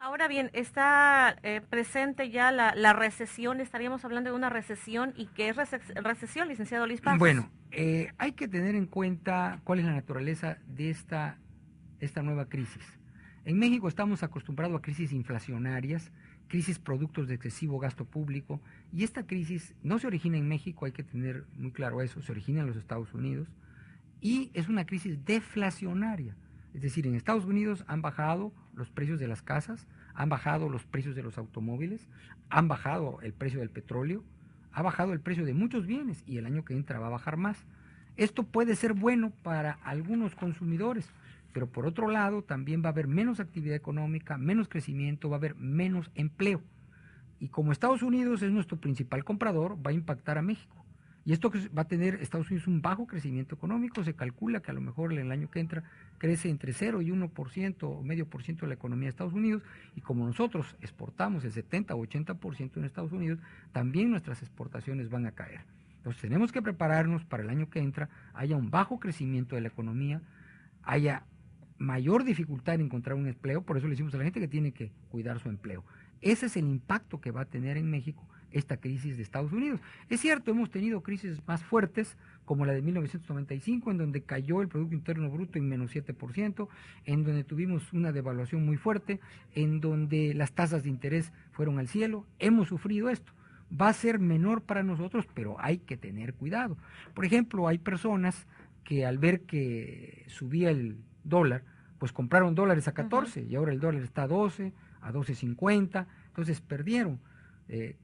Ahora bien, está presente ya la recesión, estaríamos hablando de una recesión, ¿y qué es recesión, licenciado Luis Pasos? Bueno, hay que tener en cuenta cuál es la naturaleza de esta nueva crisis. En México estamos acostumbrados a crisis inflacionarias, crisis productos de excesivo gasto público, y esta crisis no se origina en México, hay que tener muy claro eso, se origina en los Estados Unidos, y es una crisis deflacionaria. Es decir, en Estados Unidos han bajado los precios de las casas, han bajado los precios de los automóviles, han bajado el precio del petróleo, ha bajado el precio de muchos bienes y el año que entra va a bajar más. Esto puede ser bueno para algunos consumidores, pero por otro lado también va a haber menos actividad económica, menos crecimiento, va a haber menos empleo. Y como Estados Unidos es nuestro principal comprador, va a impactar a México. Y esto va a tener Estados Unidos un bajo crecimiento económico, se calcula que a lo mejor el año que entra crece entre 0 y 1% o medio por ciento de la economía de Estados Unidos, y como nosotros exportamos el 70 o 80% en Estados Unidos, también nuestras exportaciones van a caer. Entonces tenemos que prepararnos para el año que entra, haya un bajo crecimiento de la economía, haya mayor dificultad en encontrar un empleo, por eso le decimos a la gente que tiene que cuidar su empleo. Ese es el impacto que va a tener en México esta crisis de Estados Unidos. Es cierto, hemos tenido crisis más fuertes, como la de 1995, en donde cayó el Producto Interno Bruto en menos 7%, en donde tuvimos una devaluación muy fuerte, en donde las tasas de interés fueron al cielo. Hemos sufrido esto. Va a ser menor para nosotros, pero hay que tener cuidado. Por ejemplo, hay personas que al ver que subía el dólar, pues compraron dólares a 14 y ahora el dólar está a 12, a 12.50, entonces perdieron. Eh,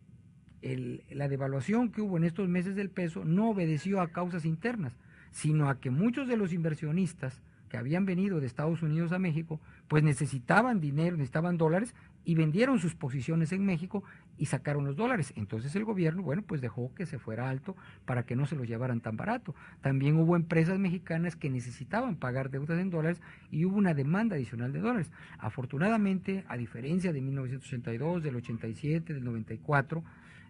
la devaluación que hubo en estos meses del peso no obedeció a causas internas, sino a que muchos de los inversionistas que habían venido de Estados Unidos a México, pues necesitaban dinero, necesitaban dólares, y vendieron sus posiciones en México y sacaron los dólares. Entonces el gobierno, bueno, pues dejó que se fuera alto para que no se los llevaran tan barato. También hubo empresas mexicanas que necesitaban pagar deudas en dólares y hubo una demanda adicional de dólares. Afortunadamente, a diferencia de 1982, del 87, del 94,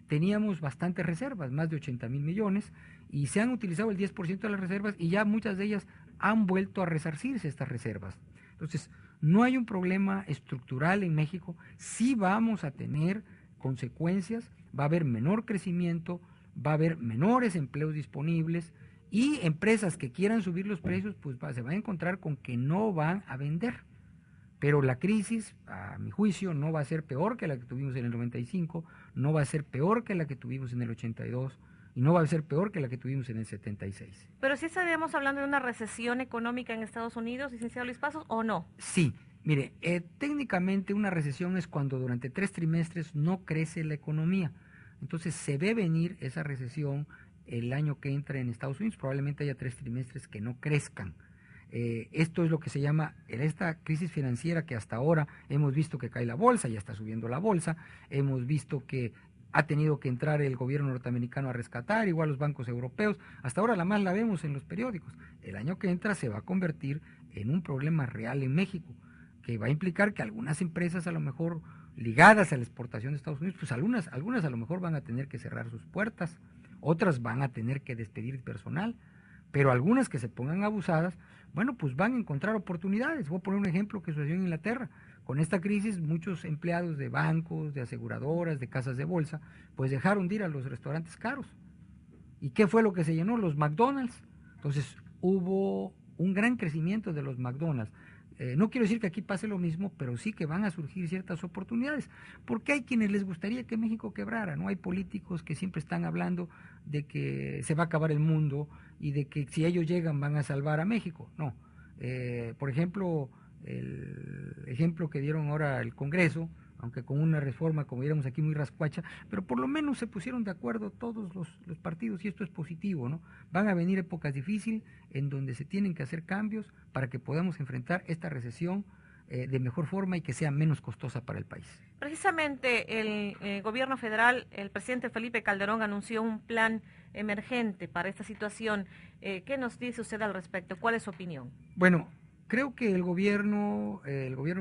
teníamos bastantes reservas, más de 80,000 millones, y se han utilizado el 10% de las reservas y ya muchas de ellas han vuelto a resarcirse estas reservas. Entonces, no hay un problema estructural en México, sí vamos a tener consecuencias, va a haber menor crecimiento, va a haber menores empleos disponibles, y empresas que quieran subir los precios, pues se van a encontrar con que no van a vender. Pero la crisis, a mi juicio, no va a ser peor que la que tuvimos en el 95, no va a ser peor que la que tuvimos en el 82 y no va a ser peor que la que tuvimos en el 76. Pero sí estaríamos hablando de una recesión económica en Estados Unidos, licenciado Luis Pasos, ¿o no? Sí, mire, técnicamente una recesión es cuando durante 3 trimestres no crece la economía. Entonces se ve venir esa recesión el año que entra en Estados Unidos, probablemente haya 3 trimestres que no crezcan. Esto es lo que se llama esta crisis financiera, que hasta ahora hemos visto que cae la bolsa, ya está subiendo la bolsa, hemos visto que ha tenido que entrar el gobierno norteamericano a rescatar, igual los bancos europeos, hasta ahora la más la vemos en los periódicos. El año que entra se va a convertir en un problema real en México, que va a implicar que algunas empresas, a lo mejor ligadas a la exportación de Estados Unidos, pues algunas a lo mejor van a tener que cerrar sus puertas, otras van a tener que despedir personal, pero algunas que se pongan abusadas, bueno, pues van a encontrar oportunidades. Voy a poner un ejemplo que sucedió en Inglaterra. Con esta crisis, muchos empleados de bancos, de aseguradoras, de casas de bolsa, pues dejaron de ir a los restaurantes caros. ¿Y qué fue lo que se llenó? Los McDonald's. Entonces hubo un gran crecimiento de los McDonald's. No quiero decir que aquí pase lo mismo, pero sí que van a surgir ciertas oportunidades, porque hay quienes les gustaría que México quebrara, ¿no? Hay políticos que siempre están hablando de que se va a acabar el mundo y de que si ellos llegan van a salvar a México. No. Por ejemplo, el ejemplo que dieron ahora el Congreso, aunque con una reforma, como diríamos aquí, muy rascuacha, pero por lo menos se pusieron de acuerdo todos los partidos, y esto es positivo, ¿no? Van a venir épocas difíciles en donde se tienen que hacer cambios para que podamos enfrentar esta recesión de mejor forma y que sea menos costosa para el país. Precisamente el gobierno federal, el presidente Felipe Calderón anunció un plan emergente para esta situación. ¿Qué nos dice usted al respecto? ¿Cuál es su opinión? Bueno, creo que el gobierno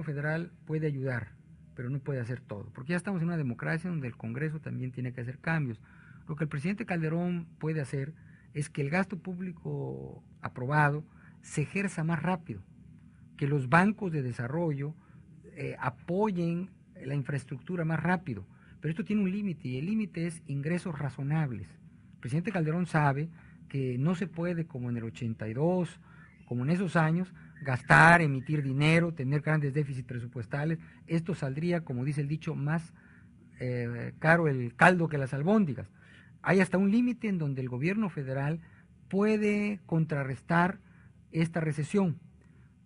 federal puede ayudar, pero no puede hacer todo, porque ya estamos en una democracia donde el Congreso también tiene que hacer cambios. Lo que el presidente Calderón puede hacer es que el gasto público aprobado se ejerza más rápido, que los bancos de desarrollo apoyen la infraestructura más rápido, pero esto tiene un límite y el límite es ingresos razonables. El presidente Calderón sabe que no se puede, como en el 82, como en esos años, gastar, emitir dinero, tener grandes déficits presupuestales. Esto saldría, como dice el dicho, más caro el caldo que las albóndigas. Hay hasta un límite en donde el gobierno federal puede contrarrestar esta recesión.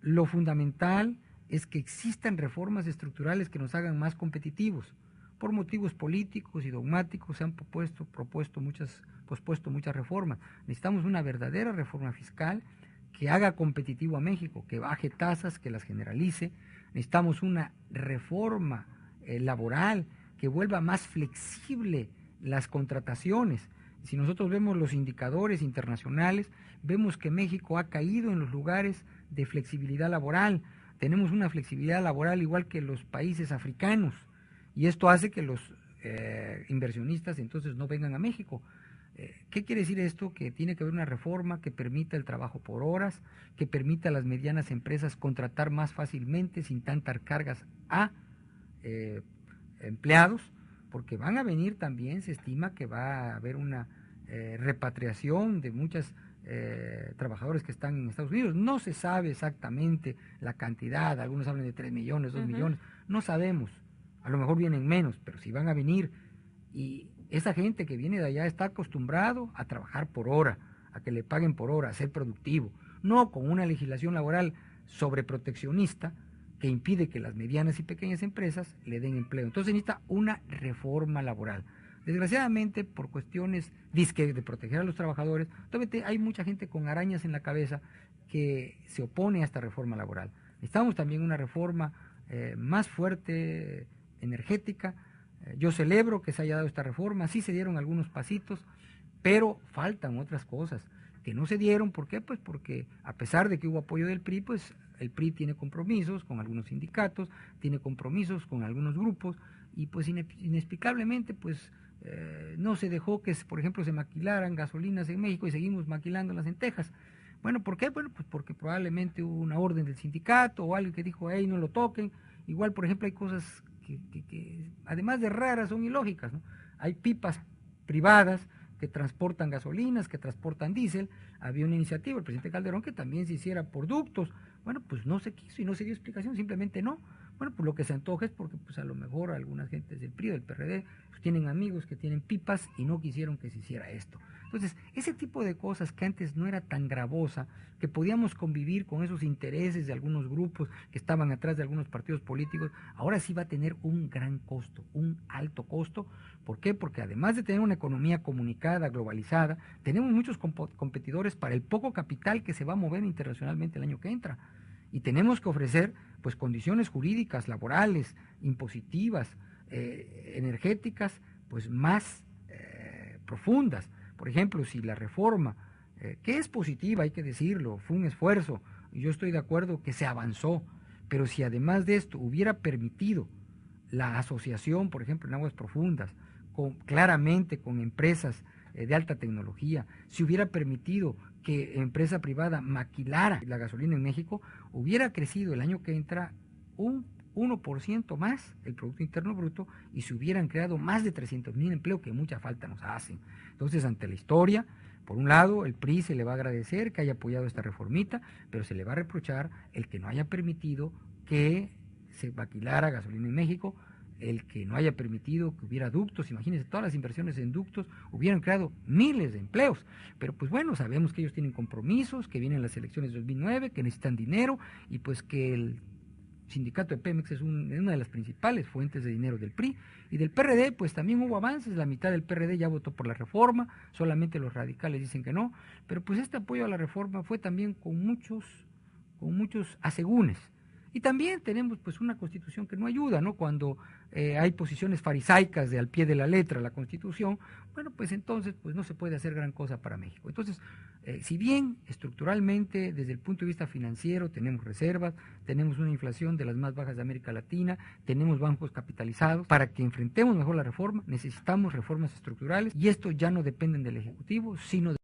Lo fundamental es que existan reformas estructurales que nos hagan más competitivos. Por motivos políticos y dogmáticos se han pospuesto muchas reformas. Necesitamos una verdadera reforma fiscal que haga competitivo a México, que baje tasas, que las generalice. Necesitamos una reforma laboral que vuelva más flexible las contrataciones. Si nosotros vemos los indicadores internacionales, vemos que México ha caído en los lugares de flexibilidad laboral. Tenemos una flexibilidad laboral igual que los países africanos, y esto hace que los inversionistas entonces no vengan a México. ¿Qué quiere decir esto? Que tiene que haber una reforma que permita el trabajo por horas, que permita a las medianas empresas contratar más fácilmente sin tantas cargas a empleados, porque van a venir también, se estima que va a haber una repatriación de muchos trabajadores que están en Estados Unidos. No se sabe exactamente la cantidad, algunos hablan de 3 millones, 2 millones, no sabemos, a lo mejor vienen menos, pero si van a venir, y esa gente que viene de allá está acostumbrado a trabajar por hora, a que le paguen por hora, a ser productivo, no con una legislación laboral sobreproteccionista que impide que las medianas y pequeñas empresas le den empleo. Entonces necesita una reforma laboral. Desgraciadamente, por cuestiones de proteger a los trabajadores, todavía hay mucha gente con arañas en la cabeza que se opone a esta reforma laboral. Necesitamos también una reforma más fuerte, energética. Yo celebro que se haya dado esta reforma, sí se dieron algunos pasitos, pero faltan otras cosas que no se dieron. ¿Por qué? Pues porque a pesar de que hubo apoyo del PRI, pues el PRI tiene compromisos con algunos sindicatos, tiene compromisos con algunos grupos, y pues inexplicablemente pues no se dejó que, por ejemplo, se maquilaran gasolinas en México y seguimos maquilándolas en Texas. Bueno, ¿por qué? Bueno, pues porque probablemente hubo una orden del sindicato o alguien que dijo, hey, no lo toquen. Igual, por ejemplo, hay cosas que además de raras son ilógicas, ¿no? Hay pipas privadas que transportan gasolinas, que transportan diésel. Había una iniciativa, el presidente Calderón, que también se hiciera por ductos. Bueno, pues no se quiso y no se dio explicación, simplemente no. Bueno, pues lo que se antoja es porque pues a lo mejor algunas gentes del PRI, del PRD, pues tienen amigos que tienen pipas y no quisieron que se hiciera esto. Entonces, ese tipo de cosas que antes no era tan gravosa, que podíamos convivir con esos intereses de algunos grupos que estaban atrás de algunos partidos políticos, ahora sí va a tener un gran costo, un alto costo. ¿Por qué? Porque además de tener una economía comunicada, globalizada, tenemos muchos competidores para el poco capital que se va a mover internacionalmente el año que entra. Y tenemos que ofrecer pues condiciones jurídicas, laborales, impositivas, energéticas, pues más profundas. Por ejemplo, si la reforma, que es positiva, hay que decirlo, fue un esfuerzo, y yo estoy de acuerdo que se avanzó, pero si además de esto hubiera permitido la asociación, por ejemplo, en aguas profundas, claramente con empresas de alta tecnología, si hubiera permitido que empresa privada maquilara la gasolina en México, hubiera crecido el año que entra un 1% más el Producto Interno Bruto y se hubieran creado más de 300,000 empleos que mucha falta nos hacen. Entonces, ante la historia, por un lado, el PRI se le va a agradecer que haya apoyado esta reformita, pero se le va a reprochar el que no haya permitido que se maquilara gasolina en México, el que no haya permitido que hubiera ductos. Imagínense, todas las inversiones en ductos hubieran creado miles de empleos, pero pues bueno, sabemos que ellos tienen compromisos, que vienen las elecciones de 2009, que necesitan dinero, y pues que el sindicato de Pemex es una de las principales fuentes de dinero del PRI. Y del PRD pues también hubo avances, la mitad del PRD ya votó por la reforma, solamente los radicales dicen que no, pero pues este apoyo a la reforma fue también con muchos asegúnes. Y también tenemos pues una constitución que no ayuda, ¿no? Cuando hay posiciones farisaicas de al pie de la letra la constitución, bueno, pues entonces pues no se puede hacer gran cosa para México. Entonces, si bien estructuralmente desde el punto de vista financiero tenemos reservas, tenemos una inflación de las más bajas de América Latina, tenemos bancos capitalizados, para que enfrentemos mejor la reforma necesitamos reformas estructurales, y esto ya no dependen del Ejecutivo, sino de